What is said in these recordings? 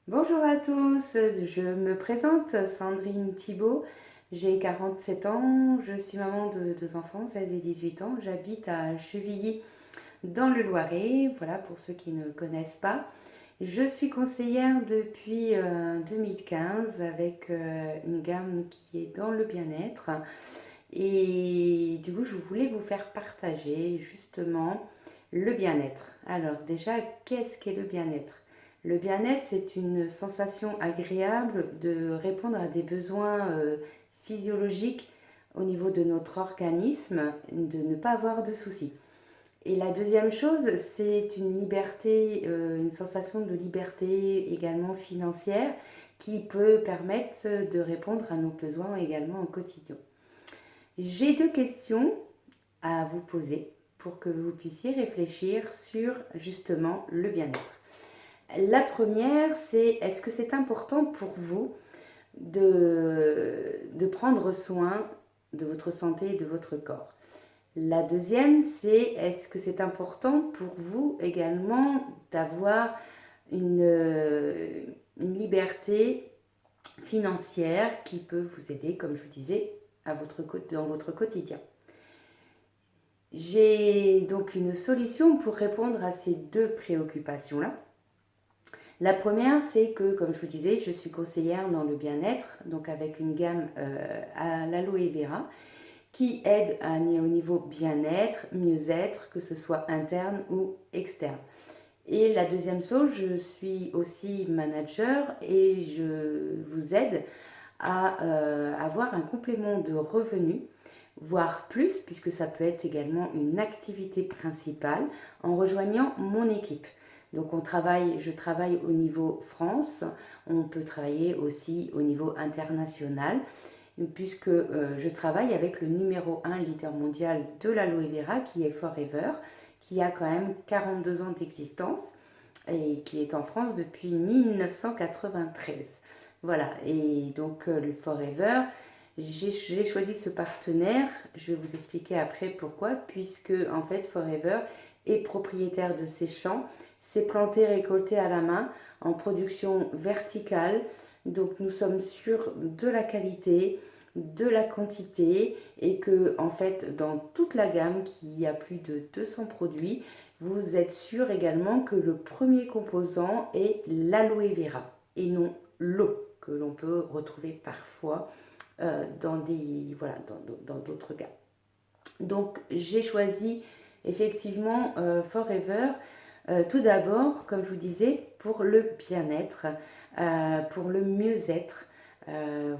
Bonjour à tous, je me présente Sandrine Thibault, j'ai 47 ans, je suis maman de deux enfants, 16 et 18 ans, j'habite à Chevilly dans le Loiret, voilà pour ceux qui ne connaissent pas. Je suis conseillère depuis 2015 avec une gamme qui est dans le bien-être et du coup je voulais vous faire partager justement le bien-être. Alors déjà, qu'est-ce qu'est le bien-être? Le bien-être, c'est une sensation agréable de répondre à des besoins physiologiques au niveau de notre organisme, de ne pas avoir de soucis. Et la deuxième chose, c'est une liberté, une sensation de liberté également financière qui peut permettre de répondre à nos besoins également au quotidien. J'ai deux questions à vous poser pour que vous puissiez réfléchir sur justement le bien-être. La première, c'est est-ce que c'est important pour vous de prendre soin de votre santé et de votre corps? La deuxième, c'est est-ce que c'est important pour vous également d'avoir une liberté financière qui peut vous aider, comme je vous disais, dans votre quotidien? J'ai donc une solution pour répondre à ces deux préoccupations-là. La première, c'est que, comme je vous disais, je suis conseillère dans le bien-être, donc avec une gamme à l'aloe vera qui aide au niveau bien-être, mieux-être, que ce soit interne ou externe. Et la deuxième chose, je suis aussi manager et je vous aide à avoir un complément de revenus, voire plus, puisque ça peut être également une activité principale en rejoignant mon équipe. Donc je travaille au niveau France, on peut travailler aussi au niveau international, puisque je travaille avec le numéro 1 leader mondial de l'aloe vera qui est Forever, qui a quand même 42 ans d'existence et qui est en France depuis 1993. Voilà, et donc le Forever, j'ai choisi ce partenaire, je vais vous expliquer après pourquoi, puisque en fait Forever est propriétaire de ses champs, c'est planté, récolté à la main en production verticale, donc nous sommes sûrs de la qualité, de la quantité et que en fait dans toute la gamme qui a plus de 200 produits, vous êtes sûr également que le premier composant est l'aloe vera et non l'eau que l'on peut retrouver parfois dans d'autres cas. Donc j'ai choisi effectivement Forever tout d'abord, comme je vous disais, pour le bien-être, pour le mieux-être.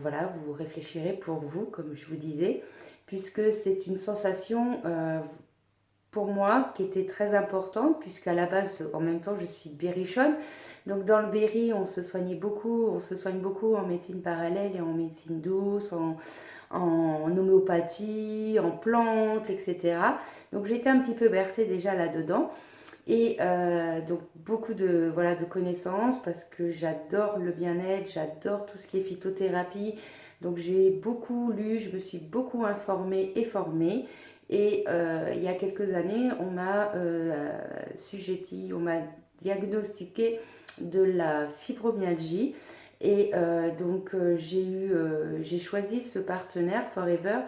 Voilà, vous réfléchirez pour vous, comme je vous disais, puisque c'est une sensation pour moi qui était très importante, puisqu'à la base, en même temps, je suis berrichonne. Donc dans le Berry, on se soigne beaucoup en médecine parallèle et en médecine douce, en homéopathie, en plantes, etc. Donc j'étais un petit peu bercée déjà là-dedans. Et donc beaucoup de connaissances parce que j'adore le bien-être, j'adore tout ce qui est phytothérapie. Donc j'ai beaucoup lu, je me suis beaucoup informée et formée. Et il y a quelques années, on m'a on m'a diagnostiqué de la fibromyalgie. Et j'ai choisi ce partenaire Forever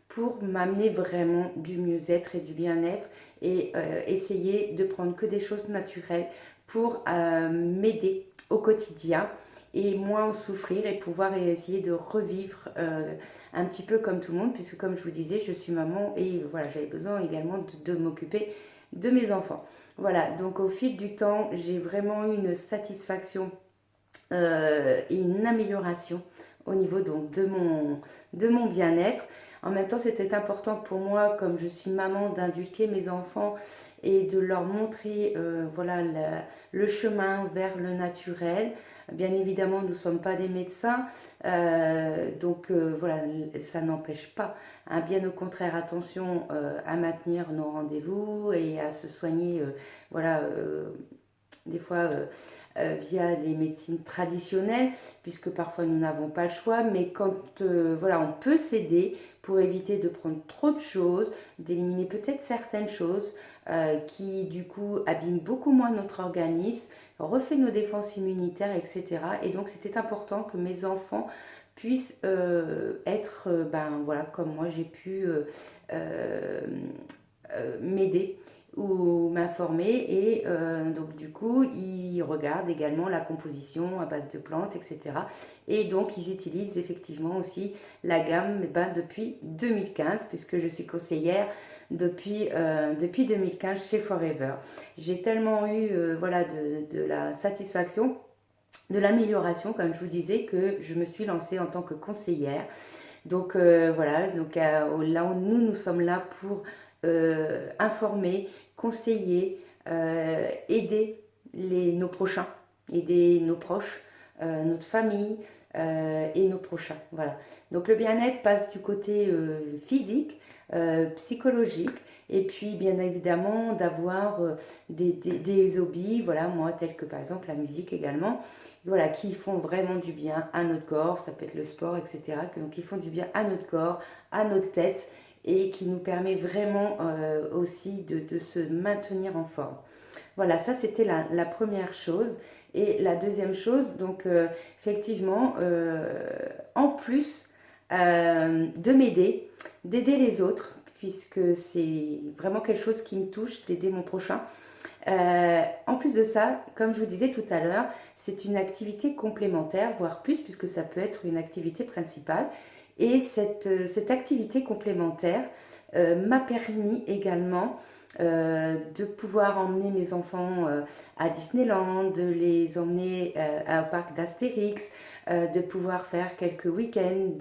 pour m'amener vraiment du mieux-être et du bien-être et essayer de prendre que des choses naturelles pour m'aider au quotidien et moins en souffrir et pouvoir essayer de revivre un petit peu comme tout le monde, puisque comme je vous disais, je suis maman et voilà, j'avais besoin également de m'occuper de mes enfants. Voilà, donc au fil du temps, j'ai vraiment eu une satisfaction et une amélioration au niveau donc de mon bien-être. En même temps, c'était important pour moi, comme je suis maman, d'inculquer mes enfants et de leur montrer le chemin vers le naturel. Bien évidemment, nous ne sommes pas des médecins, voilà, ça n'empêche pas. Hein, bien au contraire, attention à maintenir nos rendez-vous et à se soigner, des fois via les médecines traditionnelles, puisque parfois nous n'avons pas le choix, mais quand on peut s'aider pour éviter de prendre trop de choses, d'éliminer peut-être certaines choses qui du coup abîment beaucoup moins notre organisme. refait nos défenses immunitaires, etc. Et donc c'était important que mes enfants puissent être, ben voilà, comme moi j'ai pu euh, m'aider ou m'informer et donc du coup ils regardent également la composition à base de plantes, etc. Et donc ils utilisent effectivement aussi la gamme depuis 2015 puisque je suis conseillère depuis 2015 chez Forever. J'ai tellement eu voilà, de la satisfaction, de l'amélioration, comme je vous disais, que je me suis lancée en tant que conseillère. Donc voilà, donc là où nous sommes là pour informer, conseiller, aider nos prochains, aider nos proches, notre famille et nos prochains. Voilà. Donc le bien-être passe du côté physique, psychologique, et puis bien évidemment d'avoir des hobbies, voilà, moi, tels que par exemple la musique également, voilà, qui font vraiment du bien à notre corps, ça peut être le sport, etc., donc qui font du bien à notre corps, à notre tête, et qui nous permet vraiment aussi de se maintenir en forme. Voilà, ça c'était la première chose. Et la deuxième chose, donc effectivement, en plus de m'aider, d'aider les autres, puisque c'est vraiment quelque chose qui me touche, d'aider mon prochain. En plus de ça, comme je vous disais tout à l'heure, c'est une activité complémentaire, voire plus, puisque ça peut être une activité principale. Et cette activité complémentaire m'a permis également de pouvoir emmener mes enfants à Disneyland, de les emmener au parc d'Astérix, de pouvoir faire quelques week-ends.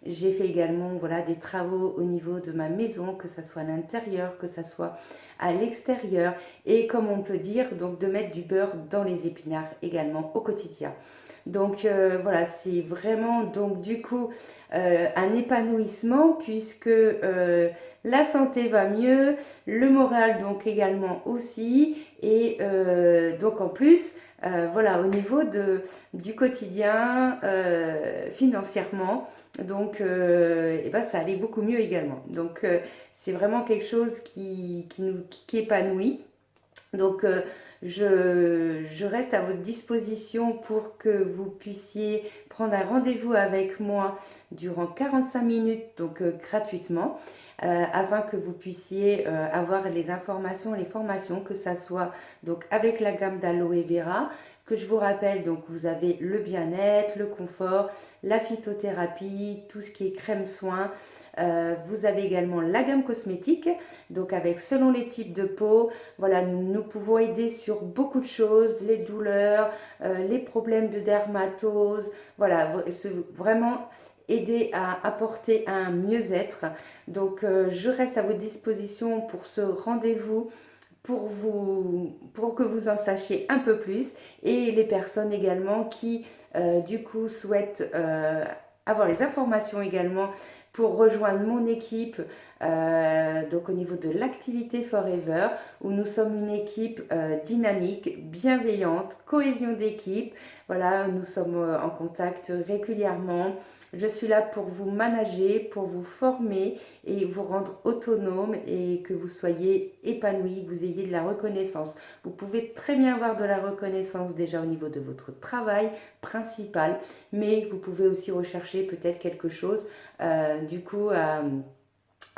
J'ai fait également voilà, des travaux au niveau de ma maison, que ce soit à l'intérieur, que ce soit à l'extérieur. Et comme on peut dire, donc de mettre du beurre dans les épinards également au quotidien. Donc voilà, c'est vraiment donc du coup un épanouissement puisque la santé va mieux, le moral donc également aussi et donc en plus voilà au niveau du quotidien financièrement donc et ben, ça allait beaucoup mieux également. Donc c'est vraiment quelque chose qui épanouit. Donc, je reste à votre disposition pour que vous puissiez prendre un rendez-vous avec moi durant 45 minutes, donc gratuitement, afin que vous puissiez avoir les informations, les formations, que ça soit donc avec la gamme d'aloe vera, que je vous rappelle, donc vous avez le bien-être, le confort, la phytothérapie, tout ce qui est crème soin. Vous avez également la gamme cosmétique, donc avec selon les types de peau, voilà, nous pouvons aider sur beaucoup de choses, les douleurs, les problèmes de dermatose, voilà, vraiment aider à apporter un mieux-être. Donc je reste à votre disposition pour ce rendez-vous pour que vous en sachiez un peu plus et les personnes également qui du coup souhaitent avoir les informations également pour rejoindre mon équipe donc au niveau de l'activité Forever où nous sommes une équipe dynamique, bienveillante, cohésion d'équipe. Voilà, nous sommes en contact régulièrement. Je suis là pour vous manager, pour vous former et vous rendre autonome et que vous soyez épanoui, que vous ayez de la reconnaissance. Vous pouvez très bien avoir de la reconnaissance déjà au niveau de votre travail principal, mais vous pouvez aussi rechercher peut-être quelque chose du coup à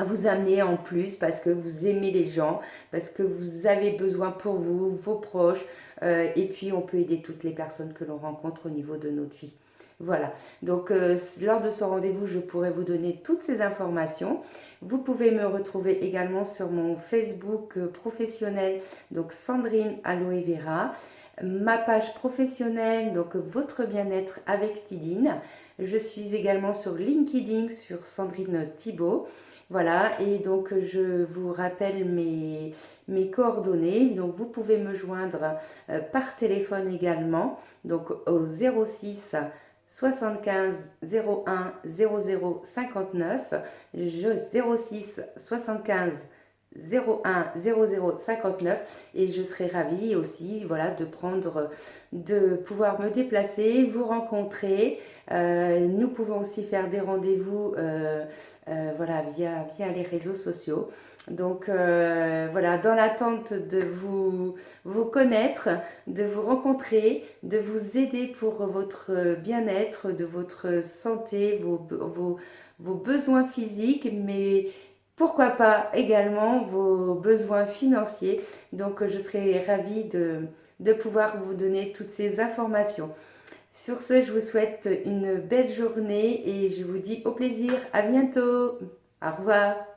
vous amener en plus parce que vous aimez les gens, parce que vous avez besoin pour vous, vos proches, et puis on peut aider toutes les personnes que l'on rencontre au niveau de notre vie. Voilà, donc lors de ce rendez-vous, je pourrai vous donner toutes ces informations. Vous pouvez me retrouver également sur mon Facebook professionnel, donc Sandrine Aloe Vera, ma page professionnelle, donc Votre bien-être avec Tidine. Je suis également sur LinkedIn, sur Sandrine Thibault. Voilà, et donc je vous rappelle mes coordonnées. Donc vous pouvez me joindre par téléphone également, donc au 06 75 01 00 59, 06 75 01 00 59 et je serai ravie aussi voilà, de pouvoir me déplacer, vous rencontrer. Nous pouvons aussi faire des rendez-vous voilà, via les réseaux sociaux. Donc voilà, dans l'attente de vous connaître, de vous rencontrer, de vous aider pour votre bien-être, de votre santé, vos besoins physiques, mais pourquoi pas également vos besoins financiers. Donc je serai ravie de pouvoir vous donner toutes ces informations. Sur ce, je vous souhaite une belle journée et je vous dis au plaisir. À bientôt. Au revoir.